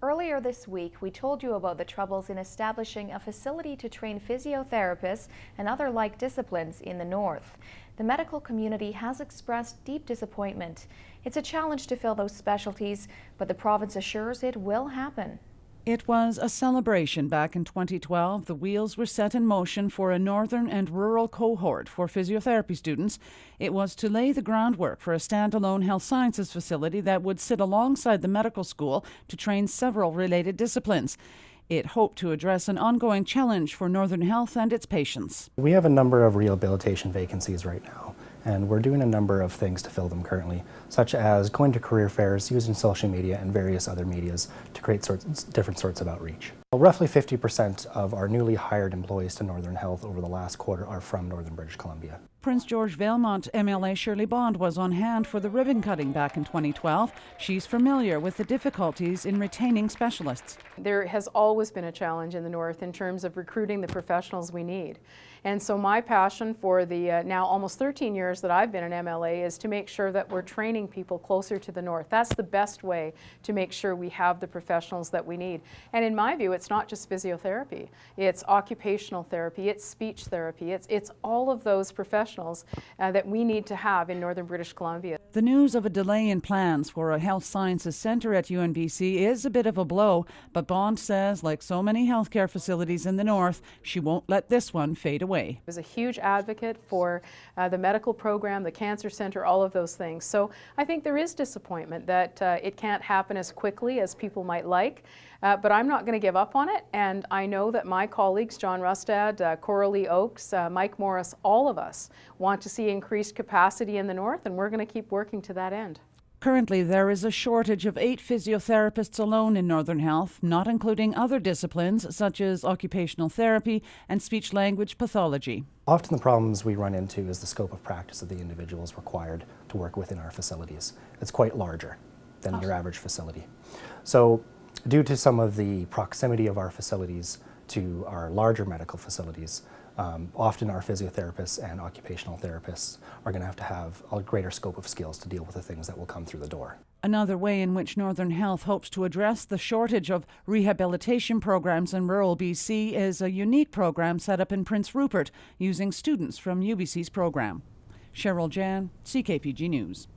Earlier this week, we told you about the troubles in establishing a facility to train physiotherapists and other like disciplines in the north. The medical community has expressed deep disappointment. It's a challenge to fill those specialties, but the province assures it will happen. It was a celebration back in 2012. The wheels were set in motion for a northern and rural cohort for physiotherapy students. It was to lay the groundwork for a standalone health sciences facility that would sit alongside the medical school to train several related disciplines. It hoped to address an ongoing challenge for Northern Health and its patients. We have a number of rehabilitation vacancies right now, and we're doing a number of things to fill them currently, such as going to career fairs, using social media and various other medias to create different sorts of outreach. Well, roughly 50% of our newly hired employees to Northern Health over the last quarter are from Northern British Columbia. Prince George Valemount MLA Shirley Bond was on hand for the ribbon cutting back in 2012. She's familiar with the difficulties in retaining specialists. There has always been a challenge in the north in terms of recruiting the professionals we need. And so my passion for the now almost 13 years that I've been an MLA is to make sure that we're training people closer to the north. That's the best way to make sure we have the professionals that we need. And in my view, it's not just physiotherapy. It's occupational therapy, it's speech therapy, it's all of those professionals that we need to have in Northern British Columbia. The news of a delay in plans for a health sciences centre at UNBC is a bit of a blow, but Bond says, like so many healthcare facilities in the north, she won't let this one fade away. I was a huge advocate for the medical program, the cancer centre, all of those things. So I think there is disappointment that it can't happen as quickly as people might like, but I'm not going to give up on it, and I know that my colleagues, John Rustad, Coralie Oakes, Mike Morris, all of us want to see increased capacity in the north, and we're going to keep working to that end. Currently, there is a shortage of 8 physiotherapists alone in Northern Health, not including other disciplines such as occupational therapy and speech-language pathology. Often the problems we run into is the scope of practice of the individuals required to work within our facilities. It's quite larger than your average facility. So, due to some of the proximity of our facilities to our larger medical facilities, often our physiotherapists and occupational therapists are going to have a greater scope of skills to deal with the things that will come through the door. Another way in which Northern Health hopes to address the shortage of rehabilitation programs in rural BC is a unique program set up in Prince Rupert using students from UBC's program. Cheryl Jan, CKPG News.